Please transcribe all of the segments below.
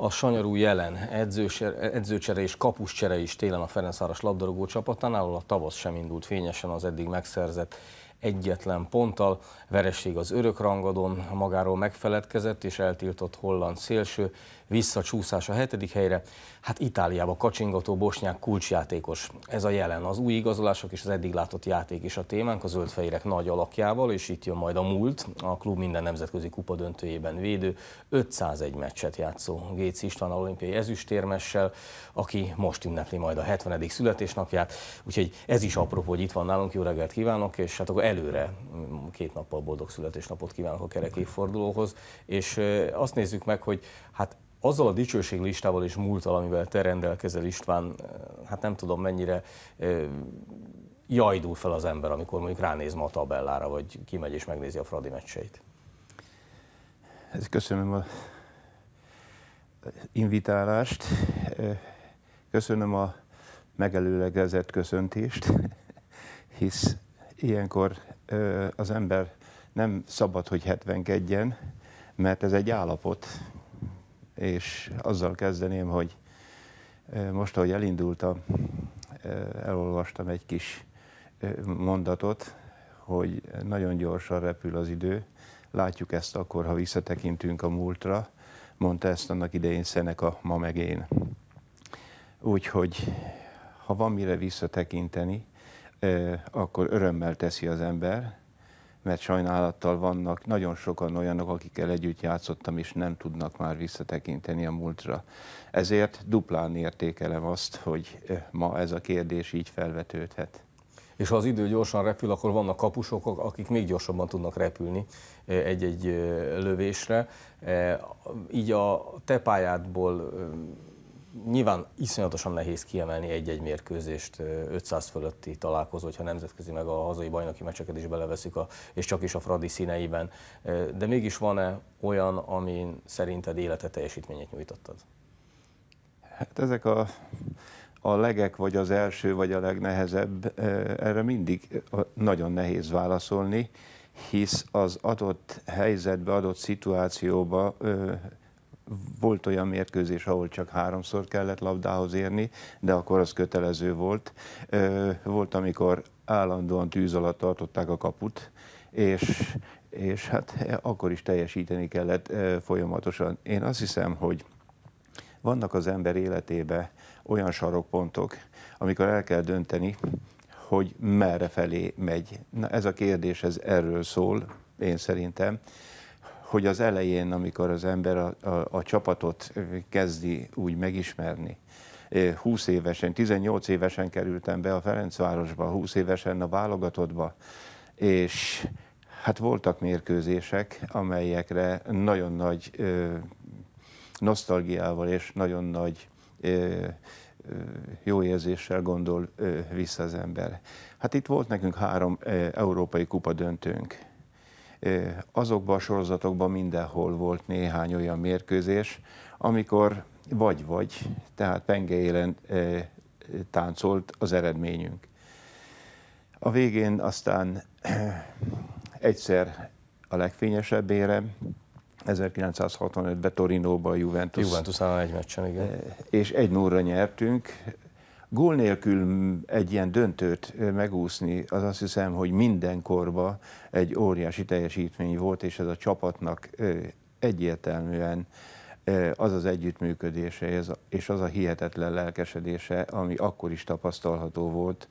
A sanyarú jelen edzőcsere és kapuscsere is télen a Ferencváros labdarúgó csapatánál, ahol a tavasz sem indult fényesen az eddig megszerzett egyetlen ponttal. Vereség az örökrangadon, magáról megfeledkezett és eltiltott holland szélső, visszacsúszás a 7. helyre. Hát Itáliába kacsingató bosnyák kulcsjátékos. Ez a jelen, az új igazolások és az eddig látott játék is a témánk, a zöldfehérek nagy alakjával, és itt jön majd a múlt. A klub minden nemzetközi kupa döntőjében védő, 501 meccset játszó Gécz István olimpiai ezüstérmessel, aki most ünnepli majd a 70. születésnapját. Úgyhogy ez is apropó, hogy itt van nálunk. Jó reggelt kívánok, és hát akkor előre 2 nappal boldog születésnapot kívánok a kerek évfordulóhoz. És azt nézzük meg, hogy hát azzal a dicsőséglistával és múlttal, amivel te rendelkezel, István, hát nem tudom mennyire jajdul fel az ember, amikor mondjuk ránéz ma a tabellára, vagy kimegy és megnézi a Fradi meccseit. Köszönöm az invitálást, köszönöm a megelőlegezett köszöntést, hisz ilyenkor az ember nem szabad, hogy 70-kedjen, mert ez egy állapot, és azzal kezdeném, hogy most, ahogy elindultam, elolvastam egy kis mondatot, hogy nagyon gyorsan repül az idő, látjuk ezt akkor, ha visszatekintünk a múltra, mondta ezt annak idején Seneca, ma meg én. Úgyhogy, ha van mire visszatekinteni, akkor örömmel teszi az ember, mert sajnálattal vannak nagyon sokan olyanok, akikkel együtt játszottam, és nem tudnak már visszatekinteni a múltra. Ezért duplán értékelem azt, hogy ma ez a kérdés így felvetődhet. És ha az idő gyorsan repül, akkor vannak kapusok, akik még gyorsabban tudnak repülni egy-egy lövésre. Így a te pályádból nyilván iszonyatosan nehéz kiemelni egy-egy mérkőzést, 500 fölötti találkozó, hogyha nemzetközi meg a hazai bajnoki meccseket is beleveszük, és csak is a Fradi színeiben. De mégis van-e olyan, amin szerinted életed teljesítményét nyújtottad? Hát ezek a legek, vagy az első, vagy a legnehezebb, erre mindig nagyon nehéz válaszolni, hisz az adott helyzetbe, adott szituációba volt olyan mérkőzés, ahol csak 3-szor kellett labdához érni, de akkor az kötelező volt. Volt, amikor állandóan tűz alatt tartották a kaput, és hát akkor is teljesíteni kellett folyamatosan. Én azt hiszem, hogy vannak az ember életében olyan sarokpontok, amikor el kell dönteni, hogy merre felé megy. Na, ez a kérdés, ez erről szól, én szerintem, hogy az elején, amikor az ember a csapatot kezdi úgy megismerni, 20 évesen, 18 évesen kerültem be a Ferencvárosba, 20 évesen a válogatottba, és hát voltak mérkőzések, amelyekre nagyon nagy nosztalgiával és nagyon nagy jó érzéssel gondol vissza az ember. Hát itt volt nekünk 3 európai kupa döntőnk. Azokban a sorozatokban mindenhol volt néhány olyan mérkőzés, amikor vagy-vagy, tehát penge élen táncolt az eredményünk. A végén aztán egyszer a legfényesebb érem, 1965-ben Torinóban a Juventus. Juventus egy meccsen, igen. És 1-0-ra nyertünk. Gól nélkül egy ilyen döntőt megúszni, az azt hiszem, hogy mindenkorban egy óriási teljesítmény volt, és ez a csapatnak egyértelműen az az együttműködése, és az a hihetetlen lelkesedése, ami akkor is tapasztalható volt,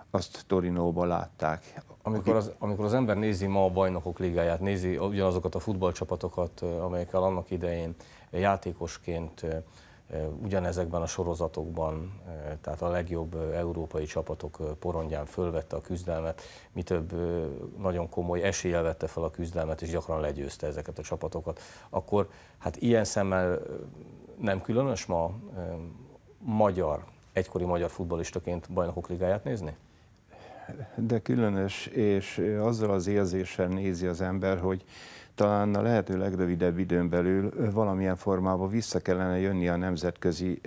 azt Torinóban látták. Amikor az ember nézi ma a Bajnokok Ligáját, nézi ugyanazokat a futballcsapatokat, amelyekkel annak idején játékosként ugyanezekben a sorozatokban, tehát a legjobb európai csapatok porondján fölvette a küzdelmet, mi több nagyon komoly eséllyel vette fel a küzdelmet, és gyakran legyőzte ezeket a csapatokat, akkor hát ilyen szemmel nem különös ma egykori magyar futballistaként Bajnokok Ligáját nézni? De különös, és azzal az érzéssel nézi az ember, hogy talán a lehető legrövidebb időn belül valamilyen formában vissza kellene jönni a nemzetközi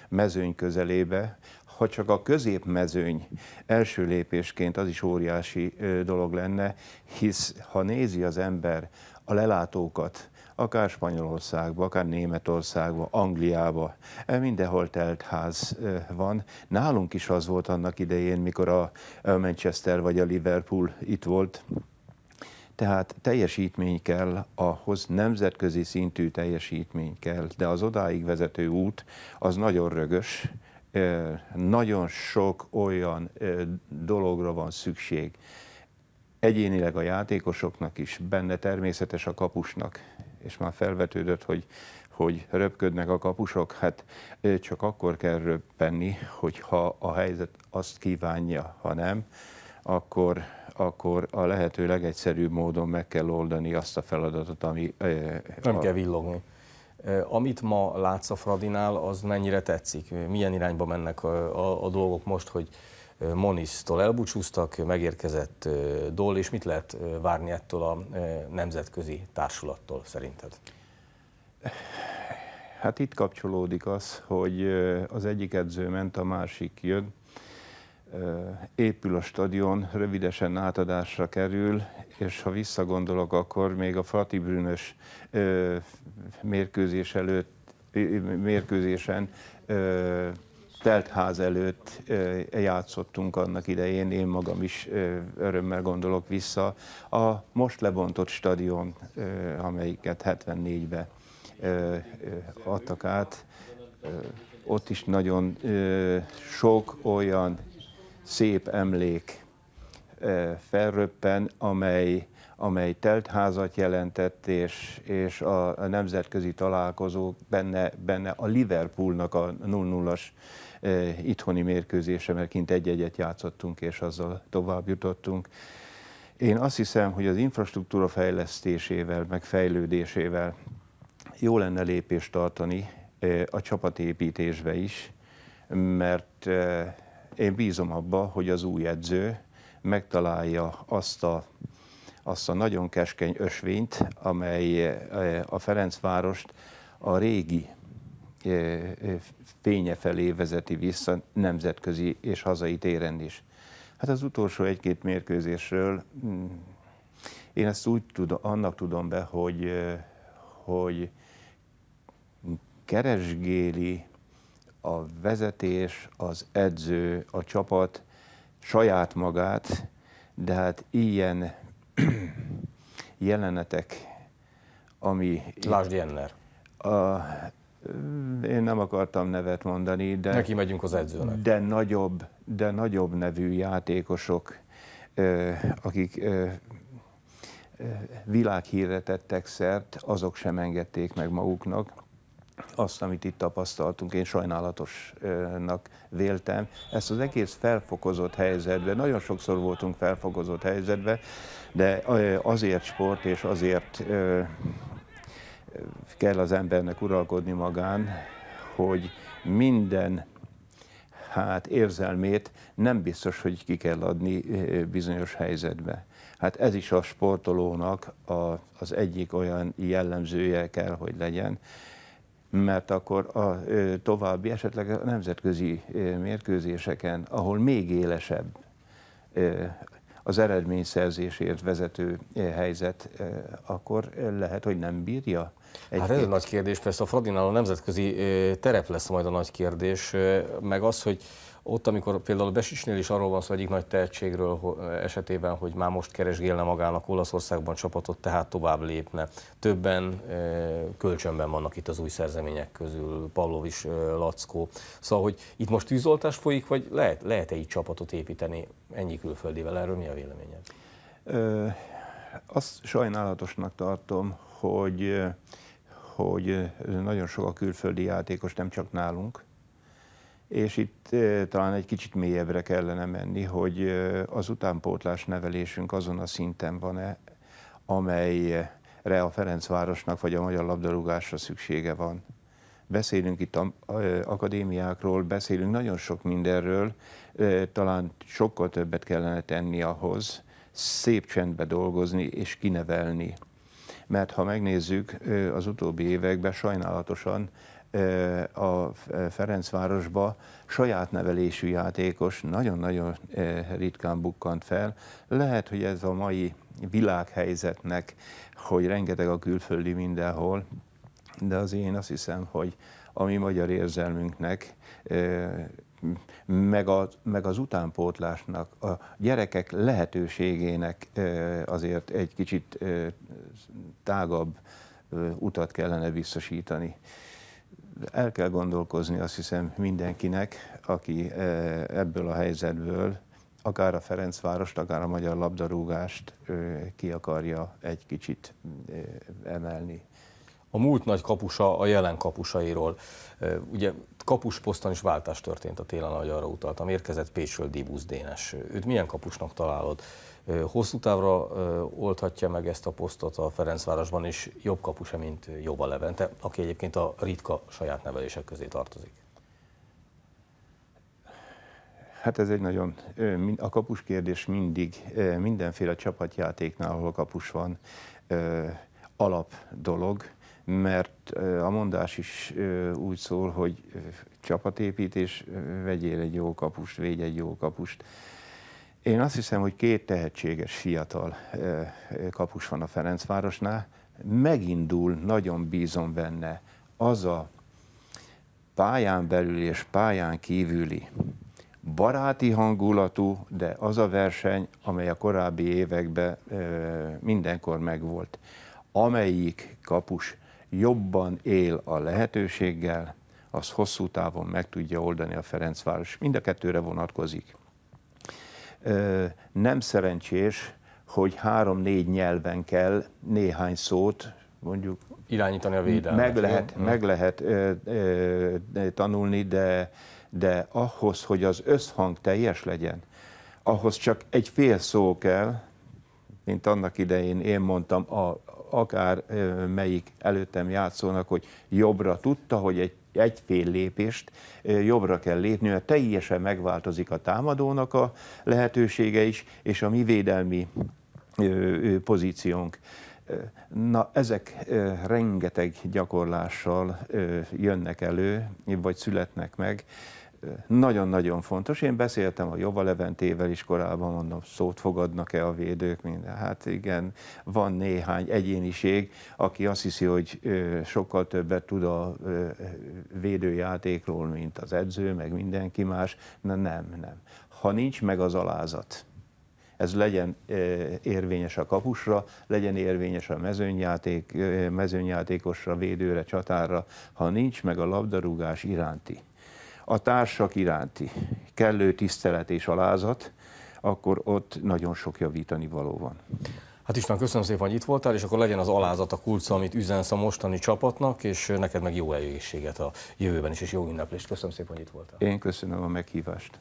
mezőny közelébe. Ha csak a középmezőny első lépésként, az is óriási dolog lenne, hisz ha nézi az ember a lelátókat, akár Spanyolországban, akár Németországban, Angliában, mindenhol telt ház van. Nálunk is az volt annak idején, mikor a Manchester vagy a Liverpool itt volt. Tehát teljesítmény kell ahhoz, nemzetközi szintű teljesítmény kell, de az odáig vezető út az nagyon rögös, nagyon sok olyan dologra van szükség. Egyénileg a játékosoknak is, benne természetes a kapusnak, és már felvetődött, hogy röpködnek a kapusok, hát csak akkor kell röppenni, hogyha a helyzet azt kívánja, ha nem, akkor a lehető legegyszerűbb módon meg kell oldani azt a feladatot, ami... Nem kell villogni. Amit ma látsz a Fradinál, az mennyire tetszik? Milyen irányba mennek a dolgok most, hogy Monisztól elbúcsúztak, megérkezett Doll, és mit lehet várni ettől a nemzetközi társulattól szerinted? Hát itt kapcsolódik az, hogy az egyik edző ment, a másik jön, épül a stadion, rövidesen átadásra kerül, és ha visszagondolok, akkor még a Fratibrünös mérkőzésen teltház előtt játszottunk annak idején, én magam is örömmel gondolok vissza. A most lebontott stadion, amelyiket 74-ben adtak át, ott is nagyon sok olyan szép emlék felröppen, amely teltházat jelentett, és a nemzetközi találkozók, benne a Liverpoolnak a 0-0-as itthoni mérkőzése, mert kint egy-egyet játszottunk, és azzal tovább jutottunk. Én azt hiszem, hogy az infrastruktúra fejlesztésével, meg fejlődésével jó lenne lépést tartani a csapatépítésbe is, mert én bízom abba, hogy az új edző megtalálja azt a nagyon keskeny ösvényt, amely a Ferencvárost a régi fénye felé vezeti vissza nemzetközi és hazai téren is. Hát az utolsó egy-két mérkőzésről én ezt úgy annak tudom be, hogy keresgéli a vezetés, az edző, a csapat saját magát, de hát ilyen jelenetek, ami... Lásd Jenner. Én nem akartam nevet mondani, de... Neki megyünk az edzőnek. De nagyobb nevű játékosok, akik világhírre tettek szert, azok sem engedték meg maguknak azt, amit itt tapasztaltunk, én sajnálatosnak véltem. Ezt az egész felfokozott helyzetben, nagyon sokszor voltunk felfokozott helyzetben, de azért sport és azért kell az embernek uralkodni magán, hogy minden érzelmét nem biztos, hogy ki kell adni bizonyos helyzetbe. Hát ez is a sportolónak az egyik olyan jellemzője kell, hogy legyen, mert akkor a további, esetleg a nemzetközi mérkőzéseken, ahol még élesebb az eredményszerzésért vezető helyzet, akkor lehet, hogy nem bírja. Hát ez a nagy kérdés, persze a Fradinál a nemzetközi terep lesz majd a nagy kérdés, meg az, hogy ott, amikor például a Besicsnél is arról van szó egyik nagy tehetségről esetében, hogy már most keresgélne magának Olaszországban csapatot, tehát tovább lépne. Többen kölcsönben vannak itt az új szerzemények közül, Pavlovics, Lackó. Szóval, hogy itt most tűzoltás folyik, vagy lehet-e így csapatot építeni ennyi külföldivel? Erről mi a véleményed? Azt sajnálatosnak tartom, hogy nagyon sok a külföldi játékos, nem csak nálunk, és itt talán egy kicsit mélyebbre kellene menni, hogy az utánpótlás nevelésünk azon a szinten van-e, amelyre a Ferencvárosnak vagy a magyar labdarúgásra szüksége van. Beszélünk itt akadémiákról, beszélünk nagyon sok mindenről, talán sokkal többet kellene tenni ahhoz, szép csendbe dolgozni és kinevelni. Mert ha megnézzük, az utóbbi években sajnálatosan a Ferencvárosba saját nevelésű játékos nagyon-nagyon ritkán bukkant fel. Lehet, hogy ez a mai világhelyzetnek, hogy rengeteg a külföldi mindenhol, de azért én azt hiszem, hogy a mi magyar érzelmünknek, meg az utánpótlásnak, a gyerekek lehetőségének azért egy kicsit tágabb utat kellene biztosítani. El kell gondolkozni, azt hiszem, mindenkinek, aki ebből a helyzetből akár a Ferencvárost, akár a magyar labdarúgást ki akarja egy kicsit emelni. A múlt nagy kapusa a jelen kapusairól. Ugye kapusposzton is váltás történt a télen, ahogy arra utaltam. Érkezett Pécsről Dibusz Dénes. Őt milyen kapusnak találod? Hosszú távra oldhatja meg ezt a posztot a Ferencvárosban, és jobb kapusa, mint Jóba Levente, aki egyébként a ritka saját nevelések közé tartozik? Hát ez egy nagyon, a kapus kérdés mindig, mindenféle csapatjátéknál, ahol kapus van, alap dolog, mert a mondás is úgy szól, hogy csapatépítés, vegyél egy jó kapust, védj egy jó kapust. Én azt hiszem, hogy két tehetséges fiatal kapus van a Ferencvárosnál, megindul, nagyon bízom benne, az a pályán belüli és pályán kívüli baráti hangulatú, de az a verseny, amely a korábbi években mindenkor megvolt. Amelyik kapus jobban él a lehetőséggel, az hosszú távon meg tudja oldani a Ferencváros. Mind a kettőre vonatkozik. Nem szerencsés, hogy 3-4 nyelven kell néhány szót, mondjuk irányítani a védelmet. Meg lehet tanulni, de ahhoz, hogy az összhang teljes legyen, ahhoz csak egy fél szó kell, mint annak idején én mondtam, akár melyik előttem játszónak, hogy jobbra tudta, hogy egy fél lépést jobbra kell lépni, mert teljesen megváltozik a támadónak a lehetősége is, és a mi védelmi pozíciónk. Na, ezek rengeteg gyakorlással jönnek elő, vagy születnek meg. Nagyon-nagyon fontos. Én beszéltem a Jóba Leventével is korábban, mondom, szót fogadnak-e a védők, minden. Hát igen, van néhány egyéniség, aki azt hiszi, hogy sokkal többet tud a védőjátékról, mint az edző, meg mindenki más. Na nem. Ha nincs meg az alázat, ez legyen érvényes a kapusra, legyen érvényes a mezőnyjátékosra, védőre, csatárra, ha nincs meg a labdarúgás iránti, a társak iránti kellő tisztelet és alázat, akkor ott nagyon sok javítani való van. Hát István, köszönöm szépen, hogy itt voltál, és akkor legyen az alázat a kulcsa, amit üzensz a mostani csapatnak, és neked meg jó egészséget a jövőben is, és jó ünneplést. Köszönöm szépen, hogy itt voltál. Én köszönöm a meghívást.